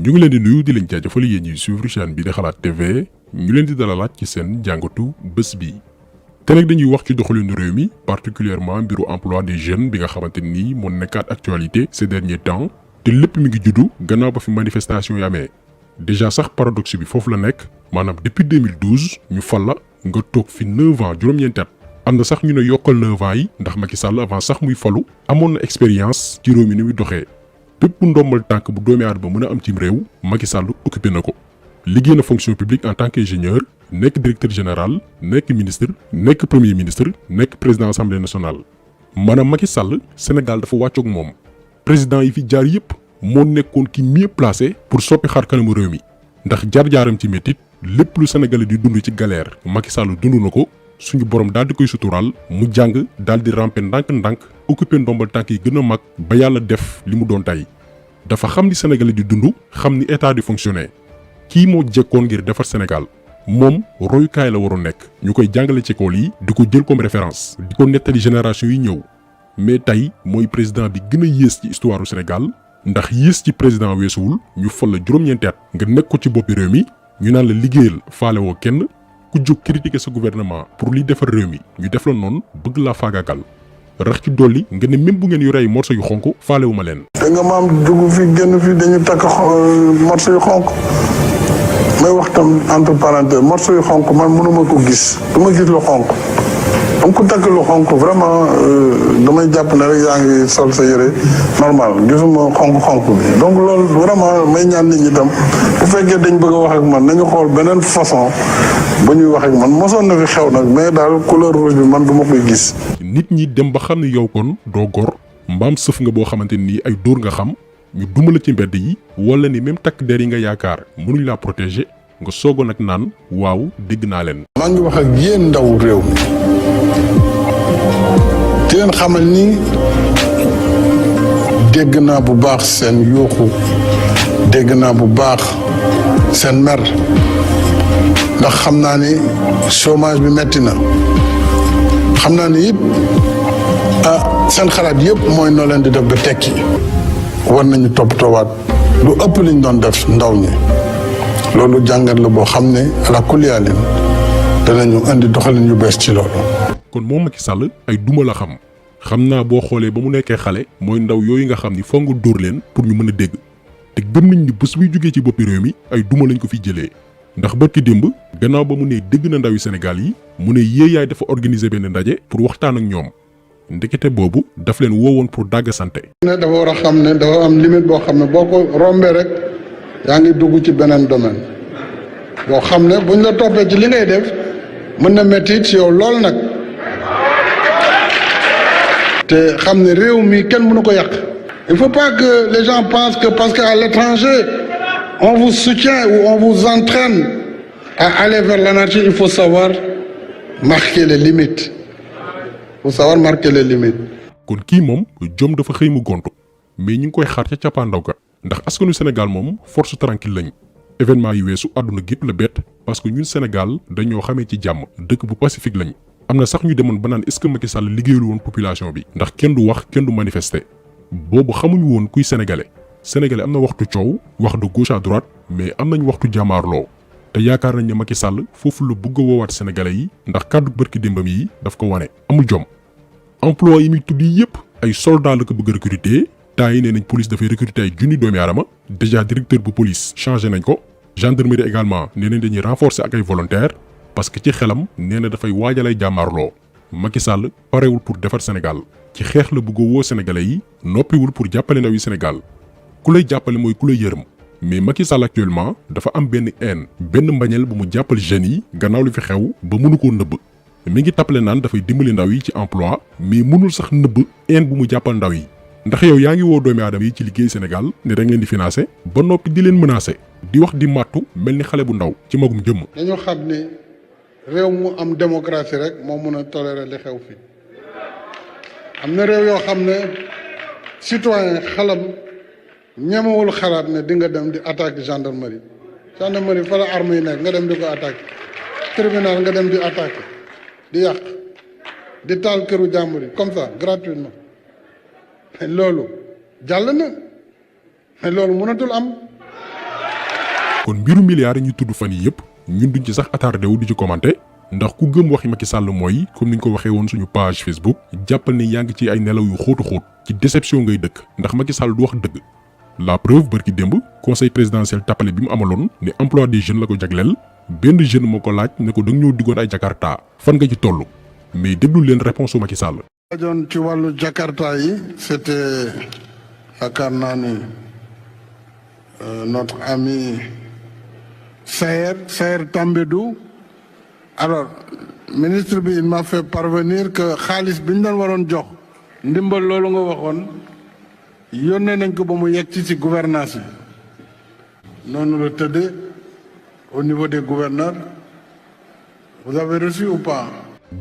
ñu ngi leen di nuyu di leen jaajëfal yéen ñuy suivre chaîne bi di Xalaat TV ñu leen di dalalaat ci seen jàngatu bés bi. te nag dañuy wax ci doxalinu réew mi particulièrement mbiru emploi des jeunes bi nga xamante ni moo nekkaat actualité ces derniers temps te lépp mi ngi juddu gannaaw ba fi manifestation yi amee. déjà sax paradoxe bi foofu la nekk maanaam depuis 2012 ñu fal la nga toog fi 9 ans juróom-ñeenti at am na sax ñu ne yokkal 9 ans yi ndax Macky Sall avant sax muy falu amoon na expérience ci réew mi ni muy doxee. bépp ndombal tànk bu doomi aadama mën a am cim réew Macky Sall occupé na ko liggéey na fonction publique en tant qu'ingénieur nekk directeur général nekk ministre nekk premier ministre nekk président assemblée nationale. maanaam Macky Sall Sénégal dafa wàccoog moom président yi fi jaar yépp moo nekkoon ki mieux placé pour soppi xar kanamu réew mi ndax jaar-jaaram ci métit lépp lu Sénégalais di dund ci galère Macky Sall dund na ko suñu borom daal di koy suturaal mu jàng daal di ramper ndànk-ndànk occupé ndombal tànk yi gën a mag ba yàlla def li mu doon tey dafa xam ni Sénégalais di dund xam ni état di fonctionner kii moo jekkoon ngir defar Sénégal moom royukaay la waroon nekk ñu koy jàngale ci école yi di ko jël comme référence di ko nettali génération yi ñëw mais tey mooy président bi gën a yées ci histoire du Sénégal ndax yées ci président weesuwul ñu fal la juróom-ñeenti at nga nekk ko ci boppi réew mi ñu naan la liggéeyal faale woo kenn ku jóg critiquer sa gouvernement pour liy defar réew mi ñu def la noonu bëgg laa faagaagal rax ci dolli nga ne même bu ngeen yore ay morso yu xonk faalewu ma leen. te nga maam dugg fi génn fi dañu takk morso yu xonk may wax tam entre parenthèses morso yu xonk man mënuma ko gis du ma gis lu xonk am ku takk lu xonk vraiment damay jàpp ne rek yaa ngi sol sa yére normal gisuma xonk bi donc loolu vraiment may ñaan nit ñi tam bu fekkee dañ bëgg a wax ak man nañu xool beneen façon ba ñuy wax ak man mosoon na fi xew nag mais daal couleur rouge bi man du ma koy gis. nit ñi dem ba xam ne yow kon doo gor mbaam sëf nga boo xamante ni ay dóor nga xam ñu dumala ci mbedd yi wala ni même takk der yi nga yaakaar mënuñ laa protéger nga soogoon ak naan waaw dégg naa leen. maa ngi wax ak yéen ndaw réew mi di leen xamal ni dégg naa bu baax seen yuuxu dégg naa bu baax seen mer ndax xam naa ni chômage bi metti na xam naa ni it seen xalaat yëpp mooy noo leen di def ba tekki war nañu toppatoowaat lu ëpp liñ doon def ndaw ñi loolu jàngat la boo xam ne ala kulli yaalin danañu indi doxalin yu bees ci loolu. kon moom Macky Sall ay duma la xam naa boo xoolee ba mu nekkee xale mooy ndaw yooyu nga xam ni foog nga dóor leen pour ñu mën a dégg te gëm nañ ni bés buy jógee ci boppi réew mi ay duma lañ ko fi jëlee ndax barki démb gannaaw ba mu ne dégg na ndaw yu Sénégal yi mu ne yéeyaay dafa organiser benn ndaje pour waxtaan ak ñoom ndekete boobu daf leen woowoon pour dàgg sante. ne dafa war a xam ne dafa am limite boo xam ne boo ko rombee rek yaa ngi dugg ci beneen domaine boo xam ne buñ la toppee ci li ngay def mën na métti ci yow lool nag te xam ne réew mi kenn mënu ko yàq. il faut pas que les gens pensent que parce qu'à l'étranger on vous soutient ou on vous entraîne à aller vers l'anarchie. Il faut savoir marquer les limites. Il faut savoir marquer les limites. kon kii moom jom dafa xëy mu gontu mais ñu ngi koy xaar ca cappaandaw ga ndax askanu Sénégal moom force tranquille lañ événement yi weesu àdduna gépp la bett parce que ñun Sénégal dañoo xamee ci jàmm dëkk bu pacifique lañ am na sax ñu demoon ba naan est-ce que Macky Sall liggéeyul woon population bi ndax kenn du wax kenn du manifester boobu xamuñu woon kuy sénégalais am na waxtu coow wax de gauche à droite mais am nañ waxtu jàmmaarloo te yaakaar nañ ne Macky Sall foofu la bëgg a woowaat sénégalais yi ndax kàddu bërki démbam yi daf ko wane amul jom emploi yi muy tudd yépp ay soldats la ko bëgg a recruter temps yi nee nañ police dafay recruter ay junni doomi aadama déjà directeur bu police changé nañ ko gendarmerie également nee nañ dañuy renforcer ak ay volontaires parce que ci xelam nee na dafay waajalay jàmmaarloo Macky Sall parewul pour defar Sénégal ci xeex la bëgg a woo sénégalais yi noppiwul pour jàppale ndaw yi Sénégal ku lay jàppale mooy ku lay yërëm mais Macky Sall actuellement dafa am benn haine benn mbañeel bu mu jàppal jeunes yi gannaaw li fi xew ba mënu koo nëbb mi ngi tappale naan dafay dimbali ndaw yi ci emploi mais mënul sax nëbb haine bu mu jàppal ndaw yi ndax yow yaa ngi woo doomi aadama yi ci liggéey Sénégal ne da ngeen di financer ba noppi di leen menacer di wax di màttu mel ni xale bu ndaw ci magum jëmm. dañoo xam ne réew mu am démocratie rek moo mën a tolérer li xew fi am na réew yoo xam ne citoyen xalam ñemewul xalaat ne di nga dem di attaque gendarmerie fa la arme yi nekk nga dem di ko attaquer tribunal nga dem di attaquer di yàq di taal këru jàmbur yi comme ça gratuitement loolu jàll na mais loolu mënatul am kon mbiru milliards yi ñu tudd fan yi yëpp ñun duñ ci sax attardé wu di ci commenté ndax ku gëm waxi Macky Sall mooy comme niñ ko waxee woon suñu page Facebook jàppal ni yaa ngi ci ay nelaw yu xóotu xóot ci déception ngay dëkk ndax Macky Sall du wax dëgg. La preuve barki démb conseil présidentiel tapalé bi mu amaloon ne emploi des jeunes la ko jagleel benn jeune moo ko laaj ne ko da nga ñoo diggoon ay Jakarta fan nga ci toll mais déglu leen réponse u Macky Sall. laajoon ci wàllu Jakarta yi c'était yaakaar naa ni notre ami Saër Tambédou alors ministre bi il m'a fait parvenir que xaalis bi ñu doon waroon jox ndimbal loolu nga waxoon yónnee nañ ko ba mu yegg ci gouvernance bi noonu la tëddee au niveau des gouverneurs vous avez reçu ou pas.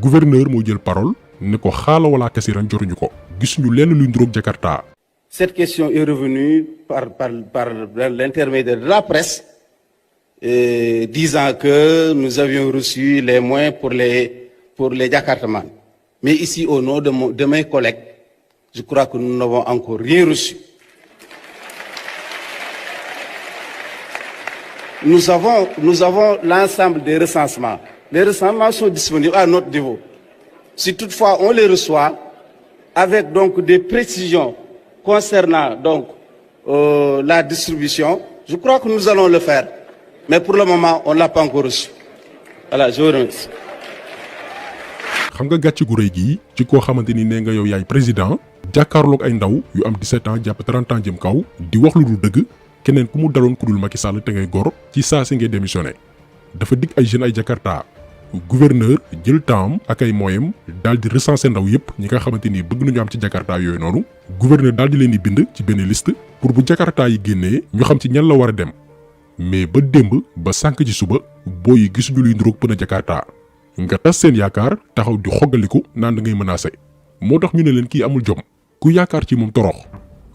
gouverneur moo jël parole ne ko xaala wala kasiran jotuñu ko gisuñu lenn luy nduróog Jakarta. Cette question est revenue par l'intermédiaire de la presse disant que nous avions reçu les moyens pour les Jakartaman. Mais ici, au nom de mes collègues, je crois que nous n'avons encore rien reçu. Nous avons l'ensemble des recensements. Les recensements sont disponibles à notre niveau. Si toutefois on les reçoit, avec donc des précisions concernant donc la distribution, je crois que nous allons le faire. Mais pour le moment, on ne l'a pas encore reçu. Voilà, je vous remercie. xam nga gàcce gu rëy gii ci koo xamante ni nee nga yow yaay président jàkkaarloog ay ndaw yu am 17 ans jàpp 30 ans jëm kaw di wax lu dul dëgg keneen ku mu daloon ku dul Macky Sall te ngay gor ci saa si ngay démissionné dafa dig ay jeunes ay Jakarta gouverneur jël temps ak ay moyens daal di recenser ndaw yëpp ñi nga xamante ni bëgg nañu am ci Jakarta yooyu noonu gouverneur daal di leen di bind ci benn liste pour bu Jakarta yi génnee ñu xam ci ñan la war a dem mais ba démb ba sànq ci suba boo yi gisuñu luy nduróog pën a Jakarta nga tas seen yaakaar taxaw di xoggaliku naan da ngay menacé moo tax ñu ne leen kii amul jom ku yaakaar ci moom torox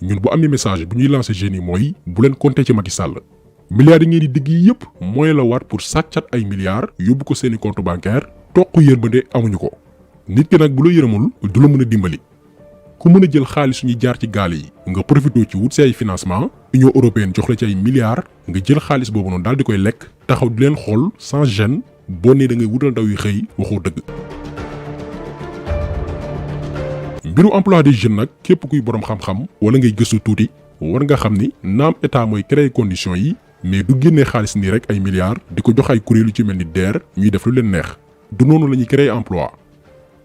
ñun bu amee message bu ñuy lancé jeunes yi mooy bu leen compter ci Macky Sall milliards yi ngeen di digg yi yëpp mooy la waat pour sàccat ay milliards yóbbu ko seeni compte bancaire toq yërmande amuñu ko nit ki nag bu la yërëmul du la mën a dimbali ku mën a jël xaalis suñuy jaar ci gaal yi nga profité ci wut si ay financement Union européenne jox la ci ay milliards nga jël xaalis boobu noonu daal di koy lekk taxaw di leen xool sans gêne boo nee da ngay wutal ndaw yi xëy waxoo dëgg. mbiru emploi des jeunes nag képp kuy borom xam-xam wala ngay gëstu tuuti war nga xam ni naam état mooy créer conditions yi mais du génnee xaalis nii rek ay milliards di ko jox ay kuréel yu ci mel ni DER ñuy def lu leen neex du noonu la ñuy créer emploi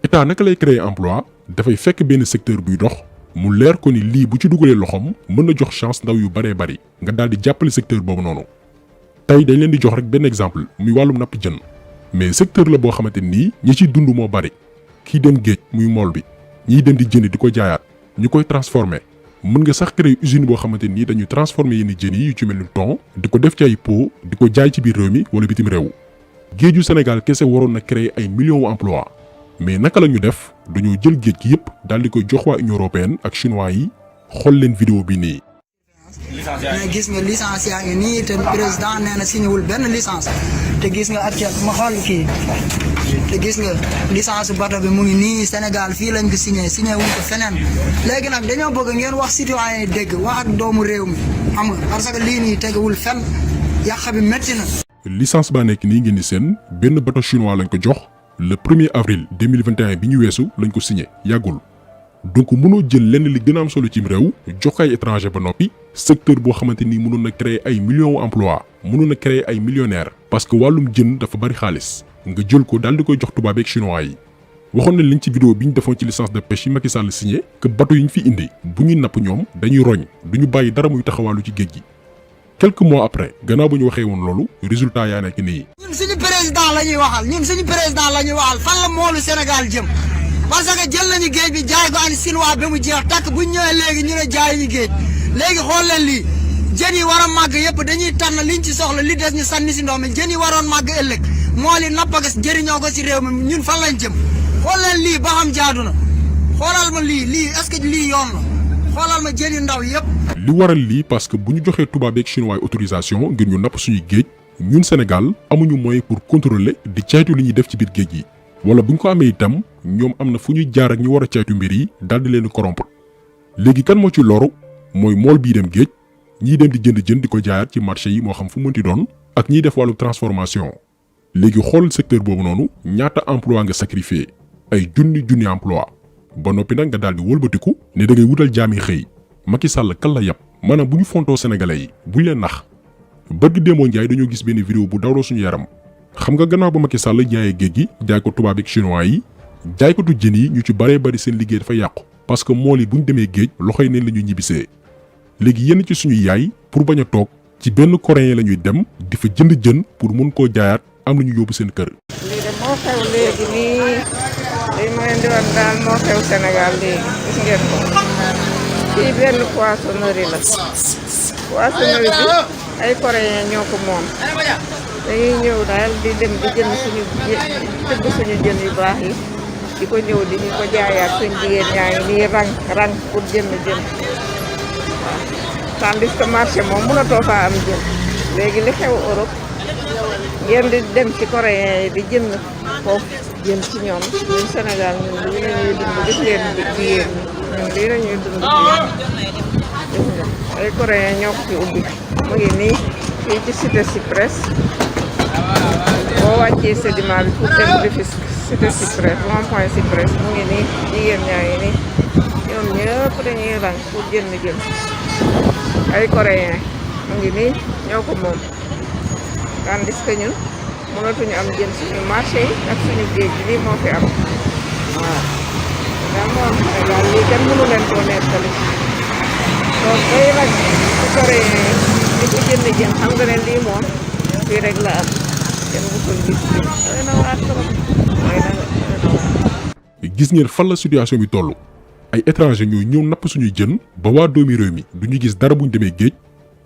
état naka lay créer emploi dafay fekk benn secteur buy dox mu leer ko ni lii bu ci dugalee loxoom mën na jox chance ndaw yu baree bari nga daal di jàppale secteur boobu noonu. tey dañ leen di jox rek benn exemple muy wàllum napp jën mais secteur la boo xamante nii ñi ciy dund moo bari kii dem géej muy mool bi ñiy dem di jënd di ko jaayaat ñu koy transformer mën nga sax créer usine boo xamante nii dañuy transformer yenn jën yi yu ci mel ni thon di ko def ci ay pot di ko jaay ci biir réew mi wala bitim réew géeju Sénégal kese waroon na créer ay millions d'emplois mais naka la ñu def dañoo jël géej gi yëpp daal di koy jox waa Union européenne ak chinois yi xool leen vidéo bi nii. mais gis nga licence yaa ngi nii te président nee na signé wul benn licence te gis nga actuellement ma xool kii te gis nga licence bato bi mu ngi nii Sénégal fii lañ ko signé wuñ ko feneen léegi nag dañoo bëgg ngeen wax citoyen yi dégg wax ak doomu réew mi xam nga parce que lii nii tegewul fenn yàq bi métti na. licence baa nekk nii ngeen di seen benn bato chinois lañ ko jox le 1er avril 2021 bi ñu weesu lañ ko signé yàggul. donc mënoo jël lenn li gën a am solo cim réew jox ay étranger ba noppi secteur boo xamante ni mënoon na créer ay millions d'emplois mënoon na créer ay millionnaires parce que wàllum jën dafa bari xaalis nga jël ko daal di koy jox tubaab ak chinois yi waxoon nañ liñ ci vidéo bi ñu defoon ci licence de pêche yi Macky Sall signé que bateau yi ñu fi indi bu ñuy napp ñoom dañuy roñ duñu bàyyi dara muy taxawaalu ci géej gi quelques mois après gannaaw bu ñu waxee woon loolu résultat yaa nekk nii. ñun suñu président la ñuy waxal fan la moolu Sénégal jëm. parce que jël nañu géej bi jaay ko ani Sinwaa ba mu jeex takk bu ñu ñëwee léegi ñu ne jaay ñu géej léegi xool leen lii jën yi war a màgg yëpp dañuy tànn liñ ci soxla li des ñu sànni si ndox mi jën yi waroon màgg ëllëg moo li nappagas jëriñoo ko si réew mi ñun fan lañ jëm xool leen lii ba xam jaadu na xoolal ma lii est-ce que lii yoon la xoolal ma jën yu ndaw yëpp. li waral lii parce que bu ñu joxee tubaab ak chinois autorisation ngir ñu napp suñuy géej ñun Sénégal amuñu moyen pour contrôler di caytu li ñuy def ci biir géej gi. wala bu ñu ko amee itam ñoom am na fu ñuy jaar ak ñu war a caytu mbir yi daal di leen corrompre léegi kan moo ci loru mooy mool bii dem géej ñiy dem di jënd jën di ko jaayaat ci marché yi moo xam fu mënti doon ak ñiy def wàllu transformation léegi xoolal secteur boobu noonu ñaata emploi nga sacrifié ay junni emploi ba noppi nag nga daal di wëlbatiku ne da ngay wutal jaami xëy Macky Sall kan la yàpp maanaam bu ñu fontoo sénégalais yi buñ leen nax bërgi démoo njaay dañoo gis benn vidéo bu dawloo suñu yaram xam nga gannaaw ba Macky Sall jaayee géej gi jaay ko tubaab ak chinois yi jaaykatu jën yi ñu ci baree bari seen liggéey dafa yàqu parce que mool yi buñ demee géej loxoy neen la ñuy ñibbisee léegi yenn ci suñuy yaay pour bañ a toog ci benn coréen la ñuy dem di fa jënd jën pour mun koo jaayaat am lu ñu yóbbu seen kër. lii de moo xew léegi nii li ma leen di wax daal moo xew Sénégal léegi gis ngeen ko fii benn poissonnerie la poissonnerie bi ay coréen ñoo ko moom dañuy ñëw daal di dem di jënd suñu tëgg suñu jën yu baax yi di ko ñëw di ñu ko jaayaat suñ jigéen ñaa ngi nii rang pour jënd jën waaw tandis que marché moom mënatoo faa am jën léegi li xew Europe ngeen di dem ci coréen yi di jënd foofu jën ci ñoom ñun Sénégal ñun lii la ñuy dund gis leen jigéen ñi ñun lii la ñuy dund gis nga ay coréen ñoo ko fi ubbi mu ngi nii fii ci cité Cyprès boo wàccee sédiment bi pour dem Rufisque cité Cyprès rond-point Cyprès mu ngi nii jigéen ñaa ngi nii ñoom ñëpp dañuy rang pour jënd jën ay coréen mu ngi nii ñoo ko moom tandis que ñun mënatuñu am jën suñu marché yi ak suñu géej gi lii moo fi am waaw daal moo am Sénégal lii kenn mënu leen koo nettali donc bay nag ci coréen yi di ko jënd jën xam nga ne lii moom fii rek la am kenn musul gis doy na waar trop doy na waar. gis ngeen fan la situation bi toll ay étranger ñooy ñëw napp suñuy jën ba waa doomi réew mi duñu gis dara buñ demee géej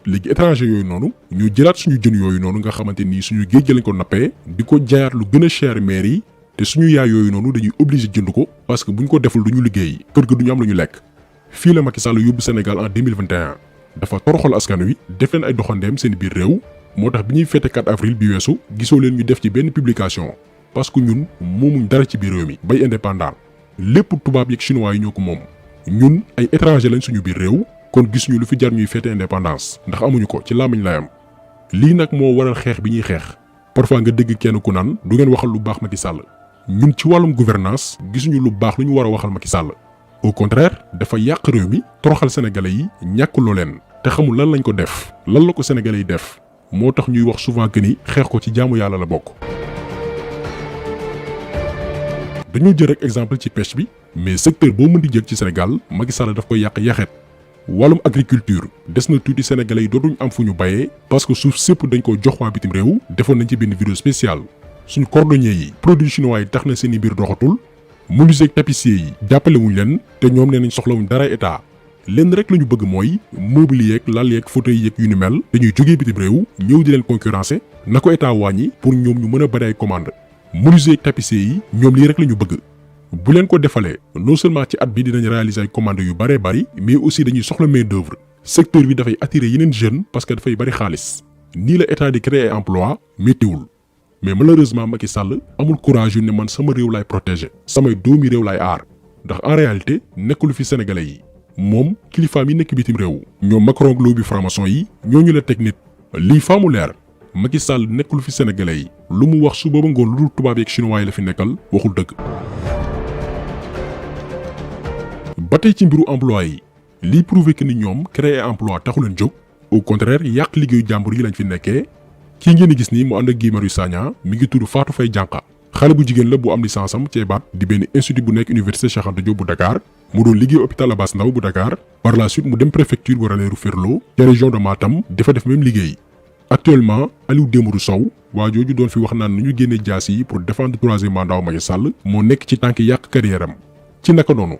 léegi étranger yooyu noonu ñu jëlaat suñu jën yooyu noonu nga xamante ni suñu géej gi lañ ko nappee di ko jaayaat lu gën a cher maire yi te suñu yaay yooyu noonu dañuy obligé jënd ko parce que buñ ko deful duñu liggéey kër ga duñu am lu ñu lekk. fii la Macky Sall yóbbu Sénégal en 2021 dafa toroxal askan wi def leen ay doxandeem seen biir réew moo tax bi ñuy fête 4 avril bi weesu gisoo leen ñu def ci benn publication parce que ñun moomuñ dara ci biir réew mi bay indépendant lépp tubaab yeeg chinois yi ñoo ko moom ñun ay étranger lañ suñu biir réew. kon gis ñu lu fi jar ñuy fête indépendance ndax amuñu ko ci làmmiñ lay am lii nag moo waral xeex bi ñuy xeex parfois nga dégg kenn ku naan du ngeen waxal lu baax Macky Sall ñun ci wàllum gouvernance gisuñu lu baax lu ñu war a waxal Macky Sall au contraire dafa yàq réew mi toroxal sénégalais yi ñàkkuloo leen te xamul lan lañ ko def lan la ko sénégalais yi def moo tax ñuy wax souvent que ni xeex ko ci jaamu yàlla la bokk. dañoo jël rek exemple ci pêche bi mais secteur boo mën di jël ci Sénégal Macky Sall daf koy yàq yaxeet. wàllum agriculture des na tuuti sénégalais yi dootuñ am fu ñu bayee parce que suuf sépp dañ ko jox waa bitim réew defoon nañ ci benn vidéo spéciale suñu cordonnier yi produits chinois yi tax na seeni mbir doxatul menuisier ak tapissier yi jàppale wuñ leen te ñoom nee nañ soxlawuñ dara état lenn rek la ñu bëgg mooy meuble yeeg lal yeeg fauteuil yeeg yu ni mel dañuy jógee bitim réew ñëw di leen concurrencer na ko état wàññi pour ñoom ñu mën a bari ay commande menuisier ak tapissier yi ñoom lii rek la ñu bëgg. bu leen ko defalee non seulement ci at bi dinañ réaliser ay commandes yu bëree bëri mais aussi dañuy soxla main d'œuvre secteur bi dafay attirer yeneen jeunes parce que dafay bëri xaalis nii la état di créer emploi méttiwul mais malheureusement Macky Sall amul courage yu ne man sama réew laay protéger samay doomi réew laay aar ndax en réalité nekkul fi sénégalais yi moom kilifaam yi nekk bitim réew ñoom Macron ak lobby franc-maçon yi ñooñu la teg nit lii faa mu leer Macky Sall nekkul fi sénégalais yi lu mu wax suba ba ngoon lu dul tubaab yeeg chinois yi la fi nekkal waxul dëgg. ba tey ci mbiru emploi yi lii prouvé que ni ñoom créer emploi taxu leen jóg au contraire yàq liggéeyu jàmbur yi lañ fi nekkee kii ngeen di gis nii mu ànd ak Guy Marius Sagna mi ngi tudd Fatou Faye Dianka xale bu jigéen la bu am licence am ci EBAT di benn institut bu nekk université Cheikh Anta Diop bu Dakar mu doon liggéey hôpital Abass Ndao bu Dakar par la suite mu dem préfecture bu Ranérou Ferlo ca région de Matam dafa def même liggéey actuellement Aliou Dembourou Sow waa jooju doon fi wax naan nu ñu génnee jaas yi pour défendre troisième mandat Macky Sall moo nekk ci tànk yàq carrière am ci naka noonu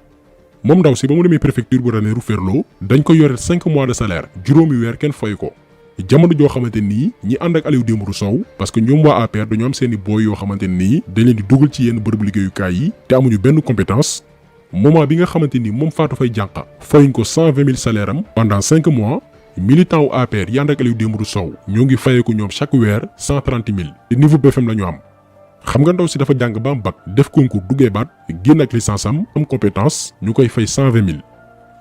moom ndaw si ba mu demee préfecture bu Ranérou Ferlo dañ ko yoreel 5 mois de salaire juróomi weer kenn fay ko jamono joo xamante nii ñi ànd ak Aliou Dembourou Sow parce que ñoom waa APR dañoo am seeni booy yoo xamante nii dañ leen di dugal ci yenn bërëbu liggéeyukaay yi te amuñu benn compétence moment bi nga xamante ni moom Fatou Faye Dianka fayuñ ko 120 000 salaire am pendant 5 mois militant wu APR yi ànd ak Aliou Dembourou Sow ñoo ngi fayeeku ñoom chaque weer 130 000 te niveau BFM la ñu am xam nga ndaw si dafa jàng ba am bac def concours duggee baat génn ak licence am compétence ñu koy fay 120 000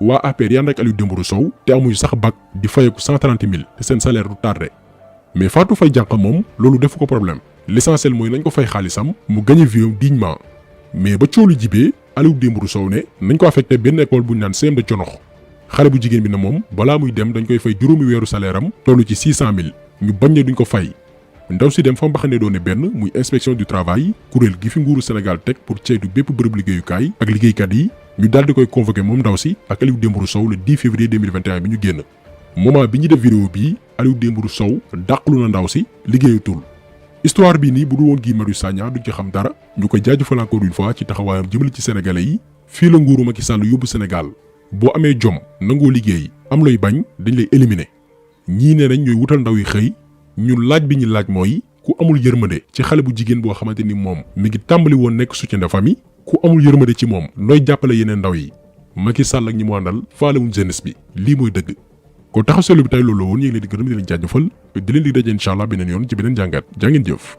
waa APR yànd ak Aliou Dembourou Sow te amuñu sax bac di fayeku 130 000 te seen salaire du tardé mais Fatou Faye Diankha moom loolu defu ko problème l'essentiel mooy nañ ko fay xaalisam mu gagné vie dignement mais ba coolu jibee Aliou Dembourou Sow ne nañ ko affecté benn école bu ñu naan CM de Conox xale bu jigéen bi ne moom balaa muy dem dañ koy fay juróomi weeru salaire am toll ci 600 000 ñu bañ ne duñ ko fay ndaw si dem fa mbaxane doone benn muy inspection du travail kuréel gi fi nguuru Sénégal teg pour ceytu bépp bërëb liggéeyukaay ak liggéeykat yi ñu daal di koy convoqué moom ndaw si ak Aliou Dembourou Sow le 10 février 2021 bi ñu génn moment bi ñu def vidéo bii Aliou Dembourou Sow dàqalu na ndaw si liggéeyatul histoire bii nii bu dul woon Guy Marius Sagna duñ ci xam dara ñu koy jaajëfal encore une fois ci taxawaayam jëmale ci sénégalais yi fii la nguuru Macky Sall yóbbu Sénégal boo amee jom nangoo liggéey am looy bañ dañ lay éliminer ñii ne nañ ñooy wutal ndaw yi xëy ñun laaj bi ñu laaj mooy ku amul yërmande ci xale bu jigéen boo xamante ni moom mi ngi tàmbali woon nekk soutien de famille ku amul yërmande ci moom nooy jàppale yeneen ndaw yi Macky Sall ak ñi mu àndal faalewuñ jeunesse bi lii mooy dëgg kon taxaw seetlu bi tey loolu la woon ñu ngi leen di gërëm di leen jaajëfal di leen di daje incha allah beneen yoon ci beneen jàngat jaa ngeen jëf